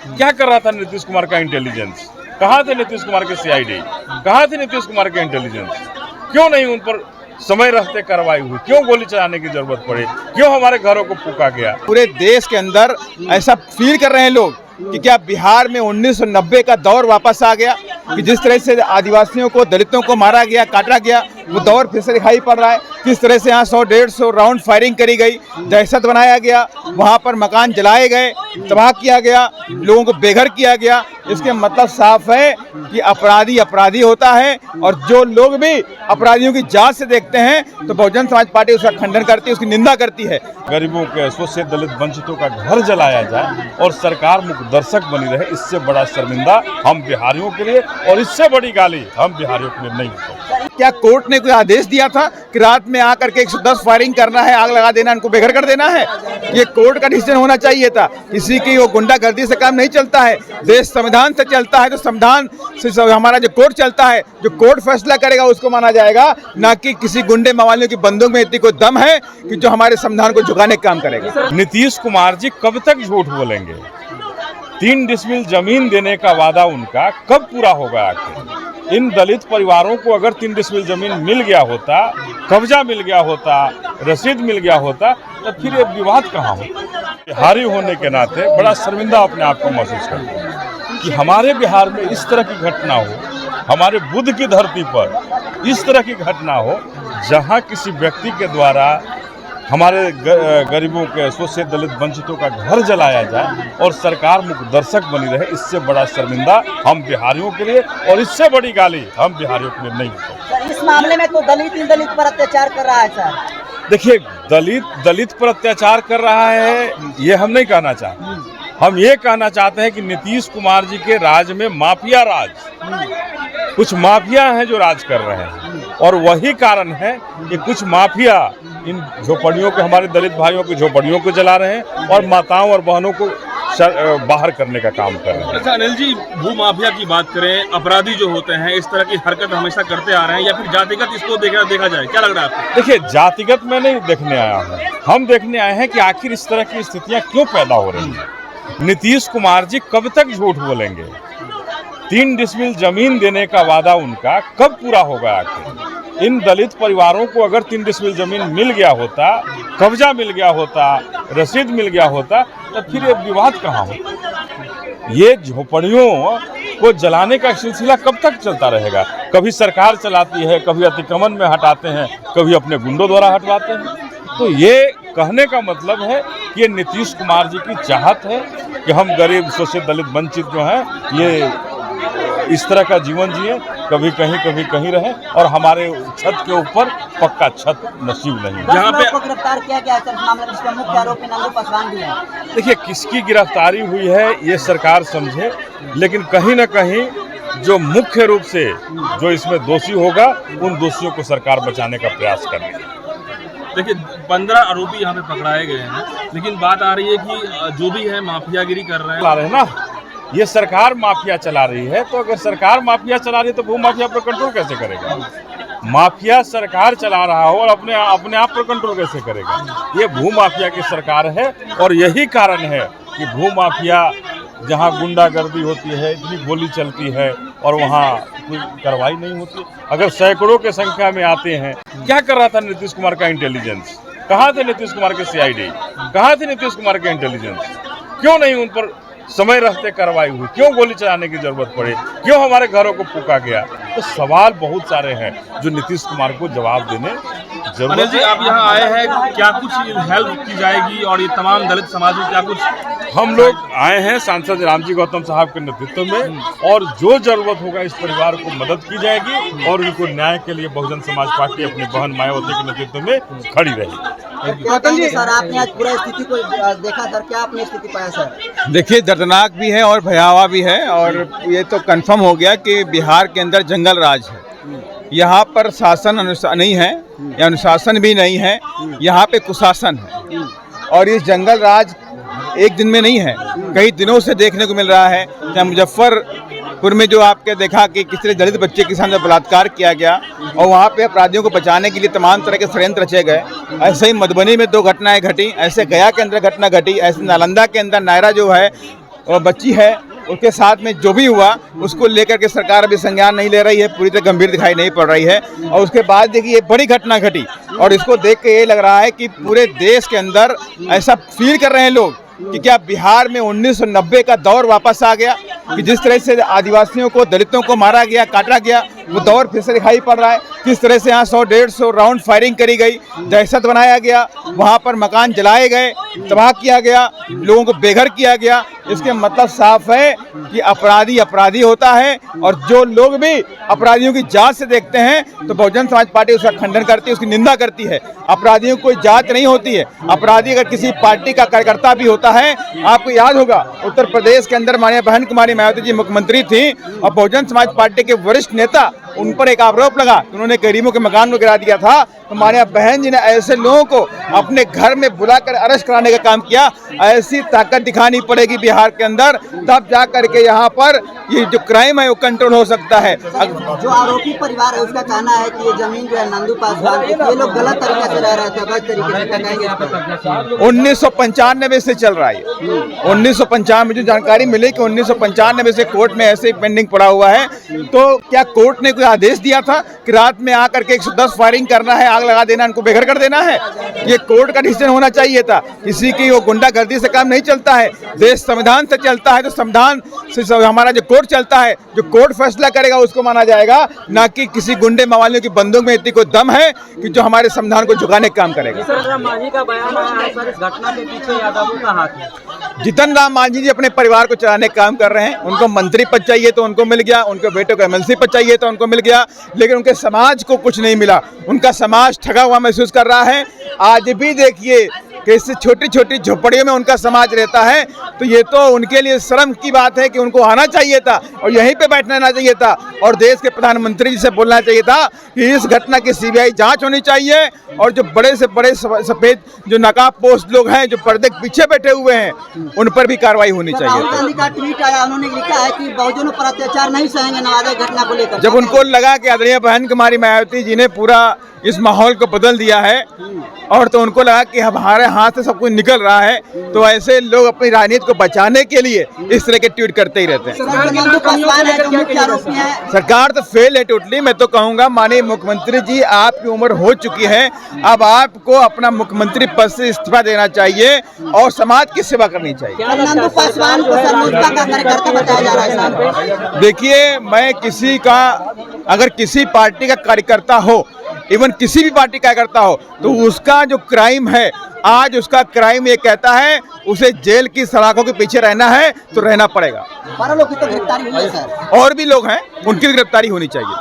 क्या कर रहा था नीतीश कुमार का इंटेलिजेंस? कहाँ थे नीतीश कुमार के सीआईडी? कहाँ थे नीतीश कुमार के इंटेलिजेंस? क्यों नहीं उन पर समय रहते कार्रवाई हुई? क्यों गोली चलाने की जरूरत पड़ी? क्यों हमारे घरों को फूका गया? पूरे देश के अंदर ऐसा फील कर रहे हैं लोग कि क्या बिहार में 1990 का दौर वापस आ गया, कि जिस तरह से आदिवासियों को, दलितों को मारा गया, काटा गया, वो दौर फिर से दिखाई पड़ रहा है। किस तरह से यहाँ 100-150 राउंड फायरिंग करी गई, दहशत बनाया गया, वहाँ पर मकान जलाए गए, तबाह किया गया, लोगों को बेघर किया गया। इसके मतलब साफ है कि अपराधी अपराधी होता है, और जो लोग भी अपराधियों की जांच से देखते हैं तो बहुजन समाज पार्टी उसका खंडन करती है, उसकी निंदा करती है। गरीबों के, शोषित दलित वंचितों का घर जलाया जाए और सरकार मुख्य दर्शक बनी रहे, इससे बड़ा शर्मिंदा हम बिहारियों के लिए और इससे बड़ी गाली हम बिहारियों के लिए नहीं होती। क्या कोर्ट ने कोई आदेश दिया था कि रात में आकर के 110 फायरिंग करना है, आग लगा देना, इनको बेघर कर देना है? ये कोर्ट का डिसीजन होना चाहिए था। किसी की वो गुंडागर्दी से काम नहीं चलता है, देश संविधान से चलता है। तो संविधान से हमारा जो कोर्ट चलता है, जो कोर्ट फैसला करेगा उसको माना जाएगा, ना कि किसी गुंडे मवालियों की बंदूक में इतनी कोई दम है कि जो हमारे संविधान को झुकाने का काम करेगा। नीतीश कुमार जी कब तक झूठ बोलेंगे? 3 डिसमिल जमीन देने का वादा उनका कब पूरा होगा? आखिर इन दलित परिवारों को अगर 3 डिसमिल जमीन मिल गया होता, कब्जा मिल गया होता, रसीद मिल गया होता, तो फिर ये विवाद कहाँ होता? बिहारी होने के नाते बड़ा शर्मिंदा अपने आप को महसूस करते हैं कि हमारे बिहार में इस तरह की घटना हो, हमारे बुद्ध की धरती पर इस तरह की घटना हो, जहाँ किसी व्यक्ति के द्वारा हमारे गरीबों के, शोषित दलित वंचितों का घर जलाया जाए और सरकार मुख्य दर्शक बनी रहे, इससे बड़ा शर्मिंदा हम बिहारियों के लिए और इससे बड़ी गाली हम बिहारियों के लिए नहीं होती। इस मामले में तो दलित पर अत्याचार कर रहा है सर। देखिए, दलित पर अत्याचार कर रहा है ये हम नहीं कहना चाहते। हम ये कहना चाहते हैं कि नीतीश कुमार जी के राज में माफिया राज, कुछ माफिया हैं जो राज कर रहे हैं, और वही कारण है कि कुछ माफिया इन झोपड़ियों के, हमारे दलित भाइयों की झोपड़ियों को जला रहे हैं और माताओं और बहनों को बाहर करने का काम कर रहे हैं। अच्छा अनिल जी, भू माफिया की बात करें, अपराधी जो होते हैं इस तरह की हरकत हमेशा करते आ रहे हैं, या फिर जातिगत इसको देखा जाए, क्या लग रहा है आपको? देखिए, जातिगत मैं नहीं देखने आया हूँ, हम देखने आए हैं कि आखिर इस तरह की स्थितियाँ क्यों पैदा हो रही हैं। नीतीश कुमार जी कब तक झूठ बोलेंगे? 3 डिसमिल जमीन देने का वादा उनका कब पूरा होगा? आखिर इन दलित परिवारों को अगर 3 डिसमिल जमीन मिल गया होता, कब्जा मिल गया होता, रसीद मिल गया होता, तो फिर ये विवाद कहाँ होता? ये झोपड़ियों को जलाने का सिलसिला कब तक चलता रहेगा? कभी सरकार चलाती है, कभी अतिक्रमण में हटाते हैं, कभी अपने गुंडों द्वारा हटवाते हैं। तो ये कहने का मतलब है कि ये नीतीश कुमार जी की चाहत है कि हम गरीब, शोषित दलित वंचित जो हैं ये इस तरह का जीवन जिए, कभी कहीं रहे, और हमारे छत के ऊपर पक्का छत नसीब नहीं। जहाँ पे गिरफ्तार किया गया है मामला, जिसका मुख्य आरोपी नंदू पासवान भी है। देखिए, किसकी गिरफ्तारी हुई है ये सरकार समझे, लेकिन कहीं न कहीं जो मुख्य रूप से जो इसमें दोषी होगा, उन दोषियों को सरकार बचाने का प्रयास करे। देखिए, 15 आरोपी यहाँ पे पकड़ाए गए हैं, लेकिन बात आ रही है कि जो भी है माफियागिरी कर रहे हैं ना, ये सरकार माफिया चला रही है। तो अगर सरकार माफिया चला रही है तो भू माफिया पर कंट्रोल कैसे करेगा? माफिया सरकार चला रहा हो और अपने आप पर कंट्रोल कैसे करेगा? ये भू माफिया की सरकार है, और यही कारण है कि भू माफिया जहाँ गुंडागर्दी होती है, इतनी गोली चलती है और वहाँ कोई कार्रवाई नहीं होती। अगर सैकड़ों के संख्या में आते हैं, क्या कर रहा था नीतीश कुमार का इंटेलिजेंस? कहाँ थे नीतीश कुमार के सीआईडी? कहाँ थे नीतीश कुमार के इंटेलिजेंस? क्यों नहीं उन पर समय रहते कार्रवाई हुई? क्यों गोली चलाने की जरूरत पड़ी? क्यों हमारे घरों को फूका गया? तो सवाल बहुत सारे हैं जो नीतीश कुमार को जवाब देने जरूरत। अनिल जी, आप यहाँ आए हैं, क्या कुछ हेल्प की जाएगी और ये तमाम दलित समाज में क्या कुछ? हम लोग आए हैं सांसद रामजी गौतम साहब के नेतृत्व में, और जो जरूरत होगा इस परिवार को मदद की जाएगी, और उनको न्याय के लिए बहुजन समाज पार्टी अपनी बहन मायावती के नेतृत्व में खड़ी रहेगी। सर, आपने आज पूरा स्थिति को देखा सर, क्या आपने स्थिति पाया सर? देखिए, दर्दनाक भी है और भयावह भी है, और ये तो कंफर्म हो गया कि बिहार के अंदर जंगल राज है। यहाँ पर शासन नहीं है, या अनुशासन भी नहीं है, यहाँ पे कुशासन है। और इस जंगल राज एक दिन में नहीं है, कई दिनों से देखने को मिल रहा है। चाहे मुजफ्फरपुर में जो आपके देखा कि किस तरह दलित बच्चे के साथ बलात्कार किया गया, और वहाँ पे अपराधियों को बचाने के लिए तमाम तरह के षड्यंत्र रचे गए। ऐसे ही मधुबनी में 2 घटनाएं घटी, ऐसे गया के अंदर घटना घटी, ऐसे नालंदा के अंदर नायरा जो है और बच्ची है, उसके साथ में जो भी हुआ उसको लेकर के सरकार अभी संज्ञान नहीं ले रही है, पूरी तरह गंभीर दिखाई नहीं पड़ रही है। और उसके बाद देखिए ये बड़ी घटना घटी और इसको देख के ये लग रहा है कि पूरे देश के अंदर ऐसा फील कर रहे हैं लोग कि क्या बिहार में 1990 का दौर वापस आ गया, कि जिस तरह से आदिवासियों को, दलितों को मारा गया, काटा गया, वो दौर फिर से दिखाई पड़ रहा है। किस तरह से यहाँ 100-150 राउंड फायरिंग करी गई, दहशत बनाया गया, वहाँ पर मकान जलाए गए, तबाह किया गया, लोगों को बेघर किया गया। इसके मतलब साफ है कि अपराधी अपराधी होता है और जो लोग भी अपराधियों की जांच से देखते हैं तो बहुजन समाज पार्टी उसका खंडन करती है, उसकी निंदा करती है। अपराधियों की कोई जांच नहीं होती है। अपराधी अगर किसी पार्टी का कार्यकर्ता भी होता है, आपको याद होगा उत्तर प्रदेश के अंदर माननीय बहन कुमारी मायावती जी मुख्यमंत्री थी और बहुजन समाज पार्टी के वरिष्ठ नेता, उन पर एक आरोप लगा कि उन्होंने गरीबों के मकान में गिरा दिया था। तो माननीय बहन जी ने ऐसे लोगों को अपने घर में बुलाकर अरेस्ट कराने का काम किया। ऐसी ताकत दिखानी पड़ेगी बिहार के अंदर, तब जा करके यहाँ पर ये जो क्राइम है वो कंट्रोल हो सकता है। जो आरोपी परिवार है उसका कहना है कि ये जमीन जो है नंदू पासवान की, ये लोग गलत तरीके से रह रहे थे, गलत तरीके से कहेंगे। 1995 से चल रहा है। 1995 में जो जानकारी मिली कि 1995 से कोर्ट में ऐसे पेंडिंग पड़ा हुआ है। तो क्या कोर्ट ने कोई आदेश दिया था कि रात में आकर के 110 फायरिंग करना है, आग लगा देना, इनको बेघर कर देना है? ये कोर्ट का डिसीजन होना चाहिए था। किसी की वो गुंडागर्दी से काम नहीं चलता है, देश संविधान से चलता है। तो संविधान से हमारा जो कोर्ट चलता है, जो कोर्ट फैसला करेगा उसको माना जाएगा, ना कि किसी गुंडे मवालियों की बंदूक में इतनी कोई दम है कि जो हमारे संविधान को झुकाने का काम करेगा। जीतन राम मांझी जी अपने परिवार को चलाने का काम कर रहे हैं। उनको मंत्री पद चाहिए तो उनको मिल गया, उनके बेटे को एमएलसी पद चाहिए तो उनको मिल गया, लेकिन उनके समाज को कुछ नहीं मिला। उनका समाज ठगा हुआ महसूस कर रहा है। आज भी देखिए कि इससे छोटी छोटी झोपड़ियों में उनका समाज रहता है। तो ये तो उनके लिए शर्म की बात है कि उनको आना चाहिए था और यहीं पे बैठना चाहिए था और देश के प्रधानमंत्री जी से बोलना चाहिए था कि इस घटना की सीबीआई जांच होनी चाहिए और जो बड़े से बड़े सफेद जो नकाबपोश लोग हैं, जो पर्दे के पीछे बैठे हुए हैं, उन पर भी कार्रवाई होनी चाहिए। राहुल गांधी का ट्वीट आया, उन्होंने लिखा है कि बहुजनों पर अत्याचार नहीं सहेंगे नवादा घटना को लेकर। जब उनको लगा कि आदरणीय बहन कुमारी मायावती जी ने पूरा इस माहौल को बदल दिया है और तो उनको लगा कि हमारे हाथ से सब कुछ निकल रहा है, तो ऐसे लोग अपनी राजनीति को बचाने के लिए इस तरह के ट्वीट करते ही रहते हैं। सरकार तो फेल है टोटली। मैं तो कहूँगा माननीय मुख्यमंत्री जी, आपकी उम्र हो चुकी है, अब आपको अपना मुख्यमंत्री पद से इस्तीफा देना चाहिए और समाज की सेवा करनी चाहिए। देखिए, मैं किसी का, अगर किसी पार्टी का कार्यकर्ता हो, इवन किसी भी पार्टी का कार्यकर्ता हो, तो उसका जो क्राइम है, आज उसका क्राइम ये कहता है उसे जेल की सलाखों के पीछे रहना है तो रहना पड़ेगा। 12 लोग की तो गिरफ्तारी हुई है सर। और भी लोग हैं, उनकी गिरफ्तारी होनी चाहिए।